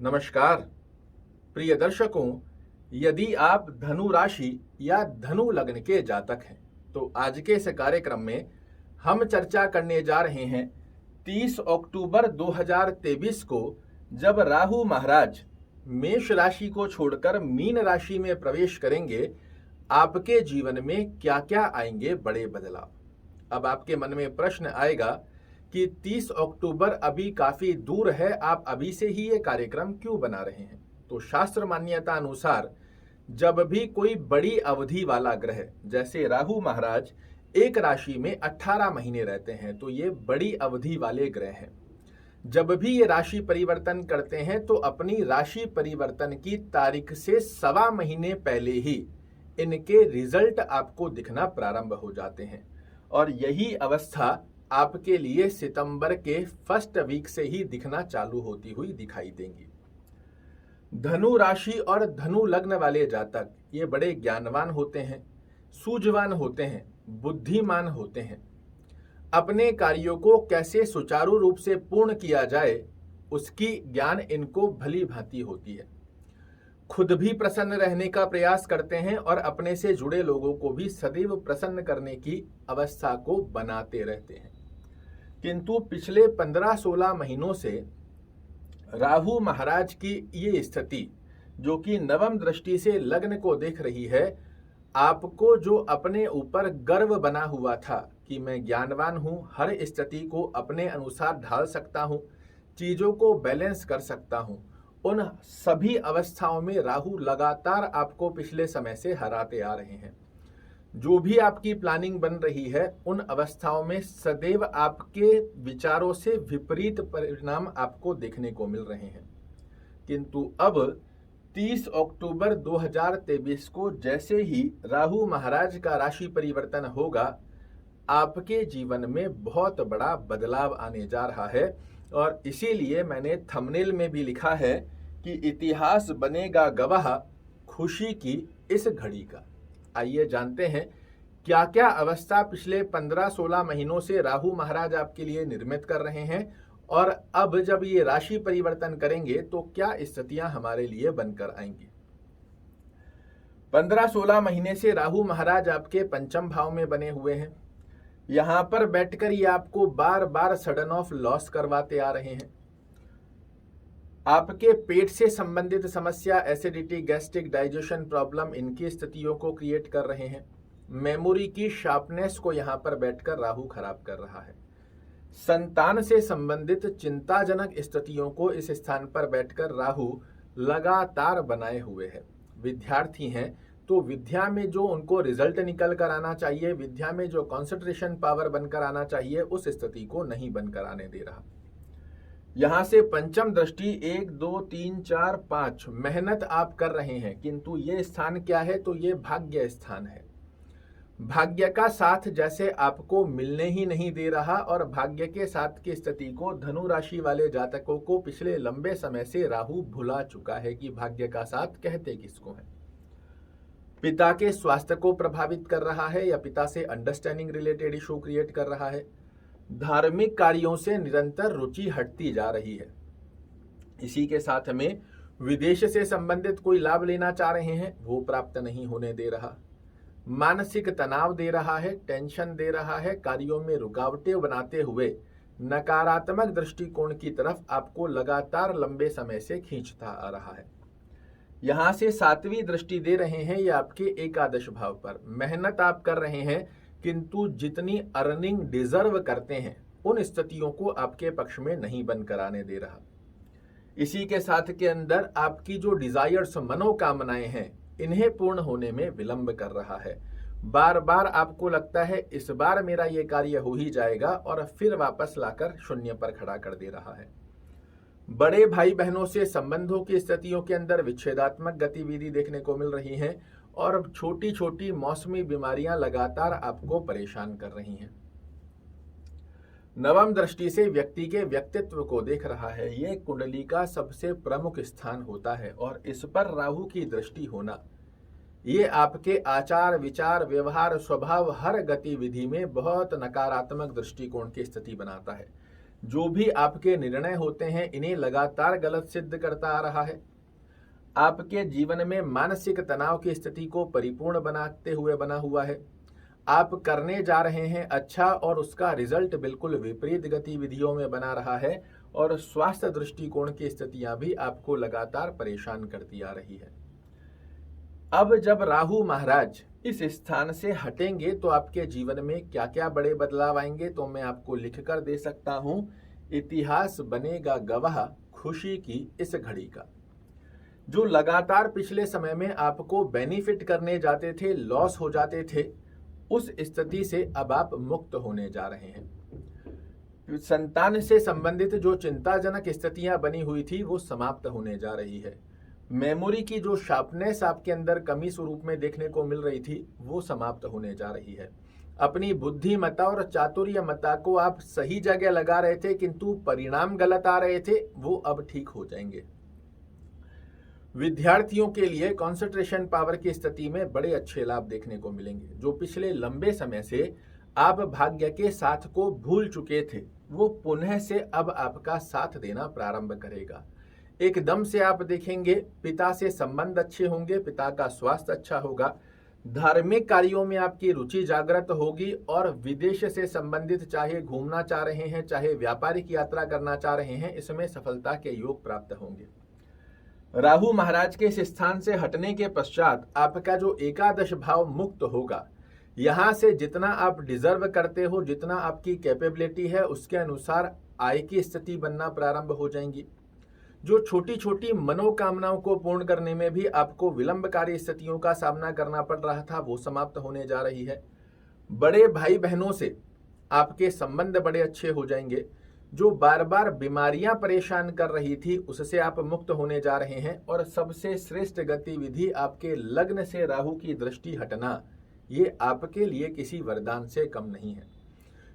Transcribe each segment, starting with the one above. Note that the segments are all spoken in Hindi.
नमस्कार प्रिय दर्शकों, यदि आप धनु राशि या धनु लग्न के जातक हैं तो आज के इस कार्यक्रम में हम चर्चा करने जा रहे हैं 30 अक्टूबर 2023 को जब राहु महाराज मेष राशि को छोड़कर मीन राशि में प्रवेश करेंगे, आपके जीवन में क्या क्या आएंगे बड़े बदलाव। अब आपके मन में प्रश्न आएगा कि 30 अक्टूबर अभी काफी दूर है, आप अभी से ही ये कार्यक्रम क्यों बना रहे हैं। तो शास्त्र मान्यता अनुसार जब भी कोई बड़ी अवधि वाला ग्रह जैसे राहु महाराज एक राशि में 18 महीने रहते हैं तो ये बड़ी अवधि वाले ग्रह हैं। जब भी ये राशि परिवर्तन करते हैं तो अपनी राशि परिवर्तन की तारीख से सवा महीने पहले ही इनके रिजल्ट आपको दिखना प्रारंभ हो जाते हैं और यही अवस्था आपके लिए सितंबर के फर्स्ट वीक से ही दिखना चालू होती हुई दिखाई देंगी। धनु राशि और धनु लग्न वाले जातक ये बड़े ज्ञानवान होते हैं, सूझवान होते हैं, बुद्धिमान होते हैं। अपने कार्यों को कैसे सुचारू रूप से पूर्ण किया जाए उसकी ज्ञान इनको भली भांति होती है। खुद भी प्रसन्न रहने का प्रयास करते हैं और अपने से जुड़े लोगों को भी सदैव प्रसन्न करने की अवस्था को बनाते रहते हैं। किंतु पिछले 15-16 महीनों से राहु महाराज की ये स्थिति जो कि नवम दृष्टि से लग्न को देख रही है, आपको जो अपने ऊपर गर्व बना हुआ था कि मैं ज्ञानवान हूं, हर स्थिति को अपने अनुसार ढाल सकता हूं, चीजों को बैलेंस कर सकता हूं, उन सभी अवस्थाओं में राहु लगातार आपको पिछले समय से हराते आ रहे हैं। जो भी आपकी प्लानिंग बन रही है उन अवस्थाओं में सदैव आपके विचारों से विपरीत परिणाम आपको देखने को मिल रहे हैं। किंतु अब 30 अक्टूबर 2023 को जैसे ही राहु महाराज का राशि परिवर्तन होगा, आपके जीवन में बहुत बड़ा बदलाव आने जा रहा है और इसीलिए मैंने थंबनेल में भी लिखा है कि इतिहास बनेगा गवाह खुशी की इस घड़ी का। आइए जानते हैं क्या क्या अवस्था पिछले 15-16 महीनों से राहु महाराज आपके लिए निर्मित कर रहे हैं और अब जब ये राशि परिवर्तन करेंगे तो क्या स्थितियां हमारे लिए बनकर आएंगी। 15-16 महीने से राहु महाराज आपके पंचम भाव में बने हुए हैं। यहां पर बैठकर ये आपको बार बार सडन ऑफ लॉस करवाते आ रहे हैं। आपके पेट से संबंधित समस्या, एसिडिटी, गैस्ट्रिक, डाइजेशन प्रॉब्लम, इनकी स्थितियों को क्रिएट कर रहे हैं। मेमोरी की शार्पनेस को यहां पर बैठकर राहु खराब कर रहा है। संतान से संबंधित चिंताजनक स्थितियों को इस स्थान पर बैठकर राहु लगातार बनाए हुए है। विद्यार्थी हैं तो विद्या में जो उनको रिजल्ट निकल कर आना चाहिए, विद्या में जो कॉन्सेंट्रेशन पावर बनकर आना चाहिए, उस स्थिति को नहीं बनकर आने दे रहा। यहां से पंचम दृष्टि 1, 2, 3, 4, 5 मेहनत आप कर रहे हैं, किंतु ये स्थान क्या है तो ये भाग्य स्थान है। भाग्य का साथ जैसे आपको मिलने ही नहीं दे रहा और भाग्य के साथ की स्थिति को धनु राशि वाले जातकों को पिछले लंबे समय से राहु भुला चुका है कि भाग्य का साथ कहते किसको है। पिता के स्वास्थ्य को प्रभावित कर रहा है या पिता से अंडरस्टैंडिंग रिलेटेड इशू क्रिएट कर रहा है। धार्मिक कार्यों से निरंतर रुचि हटती जा रही है। इसी के साथ में विदेश से संबंधित कोई लाभ लेना चाह रहे हैं, वो प्राप्त नहीं होने दे रहा। मानसिक तनाव दे रहा है, टेंशन दे रहा है, कार्यों में रुकावटें बनाते हुए नकारात्मक दृष्टिकोण की तरफ आपको लगातार लंबे समय से खींचता आ रहा है। यहां से 7वीं दृष्टि दे रहे हैं ये आपके एकादश भाव पर। मेहनत आप कर रहे हैं किंतु जितनी अर्निंग डिजर्व करते हैं उन स्थितियों को आपके पक्ष में नहीं बनकर आने दे रहा। इसी के साथ के अंदर आपकी जो डिजायर्स, मनोकामनाएं हैं, इन्हें पूर्ण होने में विलंब कर रहा है। बार बार आपको लगता है इस बार मेरा ये कार्य हो ही जाएगा और फिर वापस लाकर शून्य पर खड़ा कर दे रहा है। बड़े भाई बहनों से संबंधों की स्थितियों के अंदर विच्छेदात्मक गतिविधि देखने को मिल रही हैं और छोटी छोटी मौसमी बीमारियां लगातार आपको परेशान कर रही हैं। नवम दृष्टि से व्यक्ति के व्यक्तित्व को देख रहा है। ये कुंडली का सबसे प्रमुख स्थान होता है और इस पर राहु की दृष्टि होना ये आपके आचार, विचार, व्यवहार, स्वभाव, हर गतिविधि में बहुत नकारात्मक दृष्टिकोण की स्थिति बनाता है। जो भी आपके निर्णय होते हैं इन्हें लगातार गलत सिद्ध करता आ रहा है। आपके जीवन में मानसिक तनाव की स्थिति को परिपूर्ण बनाते हुए बना हुआ है। आप करने जा रहे हैं अच्छा और उसका रिजल्ट बिल्कुल विपरीत गतिविधियों में बना रहा है और स्वास्थ्य दृष्टिकोण की स्थितियां भी आपको लगातार परेशान करती आ रही है। अब जब राहु महाराज इस स्थान से हटेंगे तो आपके जीवन में क्या क्या बड़े बदलाव आएंगे तो मैं आपको लिखकर दे सकता हूं। इतिहास बनेगा गवाह खुशी की इस घड़ी का। जो लगातार पिछले समय में आपको बेनिफिट करने जाते थे, लॉस हो जाते थे, उस स्थिति से अब आप मुक्त होने जा रहे हैं। संतान से संबंधित जो चिंताजनक स्थितियां बनी हुई थी वो समाप्त होने जा रही है। मेमोरी की जो शार्पनेस आपके अंदर कमी स्वरूप में देखने को मिल रही थी वो समाप्त होने जा रही है। अपनी बुद्धिमत्ता और चातुर्यमत्ता को आप सही जगह लगा रहे थे किंतु परिणाम गलत आ रहे थे, वो अब ठीक हो जाएंगे। विद्यार्थियों के लिए कंसंट्रेशन पावर की स्थिति में बड़े अच्छे लाभ देखने को मिलेंगे। जो पिछले लंबे समय से आप भाग्य के साथ को भूल चुके थे वो पुनः से अब आपका साथ देना प्रारंभ करेगा। एकदम से आप देखेंगे पिता से संबंध अच्छे होंगे, पिता का स्वास्थ्य अच्छा होगा, धार्मिक कार्यों में आपकी रुचि जागृत होगी और विदेश से संबंधित चाहे घूमना चाह रहे हैं चाहे व्यापारिक यात्रा करना चाह रहे हैं, इसमें सफलता के योग प्राप्त होंगे। राहु महाराज के इस स्थान से हटने के पश्चात आपका जो एकादश भाव मुक्त होगा, यहां से जितना आप डिजर्व करते हो, जितना आपकी कैपेबिलिटी है उसके अनुसार आय की स्थिति बनना प्रारंभ हो जाएंगी। जो छोटी छोटी मनोकामनाओं को पूर्ण करने में भी आपको विलंबकारी स्थितियों का सामना करना पड़ रहा था वो समाप्त होने जा रही है। बड़े भाई बहनों से आपके संबंध बड़े अच्छे हो जाएंगे। जो बार बार बीमारियां परेशान कर रही थी उससे आप मुक्त होने जा रहे हैं। और सबसे श्रेष्ठ गतिविधि आपके लग्न से राहु की दृष्टि हटना, ये आपके लिए किसी वरदान से कम नहीं है।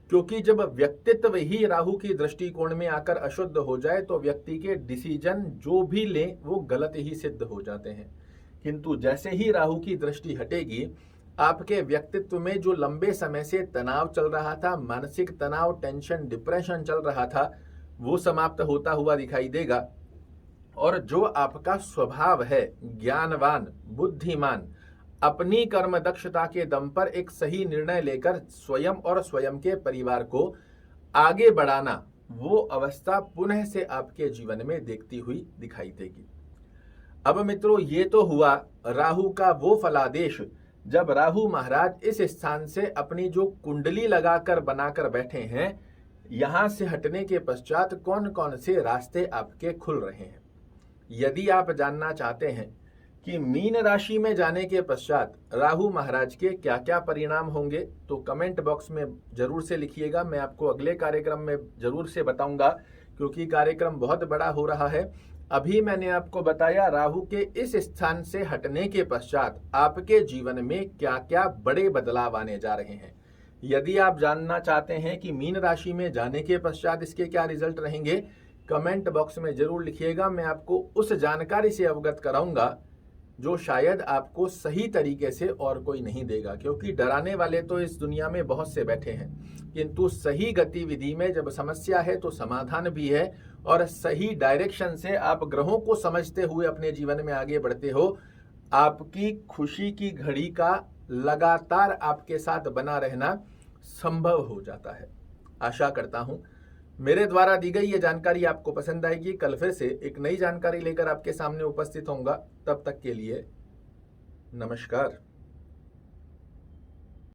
क्योंकि जब व्यक्तित्व ही राहु की दृष्टिकोण में आकर अशुद्ध हो जाए तो व्यक्ति के डिसीजन जो भी लें वो गलत ही सिद्ध हो जाते हैं। किंतु जैसे ही राहु की दृष्टि हटेगी, आपके व्यक्तित्व में जो लंबे समय से तनाव चल रहा था, मानसिक तनाव, टेंशन, डिप्रेशन चल रहा था, वो समाप्त होता हुआ दिखाई देगा। और जो आपका स्वभाव है ज्ञानवान, बुद्धिमान, अपनी कर्म दक्षता के दम पर एक सही निर्णय लेकर स्वयं और स्वयं के परिवार को आगे बढ़ाना, वो अवस्था पुनः से आपके जीवन में देखती हुई दिखाई देगी। अब मित्रों, ये तो हुआ राहु का वो फलादेश जब राहु महाराज इस स्थान से अपनी जो कुंडली लगाकर बनाकर बैठे हैं, यहां से हटने के पश्चात कौन कौन से रास्ते आपके खुल रहे हैं। यदि आप जानना चाहते हैं कि मीन राशि में जाने के पश्चात राहु महाराज के क्या क्या परिणाम होंगे तो कमेंट बॉक्स में जरूर से लिखिएगा। मैं आपको अगले कार्यक्रम में जरूर से बताऊंगा क्योंकि कार्यक्रम बहुत बड़ा हो रहा है। अभी मैंने आपको बताया राहु के इस स्थान से हटने के पश्चात आपके जीवन में क्या क्या बड़े बदलाव आने जा रहे हैं। यदि आप जानना चाहते हैं कि मीन राशि में जाने के पश्चात इसके क्या रिजल्ट रहेंगे, कमेंट बॉक्स में जरूर लिखिएगा। मैं आपको उस जानकारी से अवगत कराऊंगा जो शायद आपको सही तरीके से और कोई नहीं देगा। क्योंकि डराने वाले तो इस दुनिया में बहुत से बैठे हैं, किंतु सही गतिविधि में जब समस्या है तो समाधान भी है। और सही डायरेक्शन से आप ग्रहों को समझते हुए अपने जीवन में आगे बढ़ते हो, आपकी खुशी की घड़ी का लगातार आपके साथ बना रहना संभव हो जाता है। आशा करता हूं मेरे द्वारा दी गई ये जानकारी आपको पसंद आएगी। कल फिर से एक नई जानकारी लेकर आपके सामने उपस्थित होऊंगा। तब तक के लिए नमस्कार।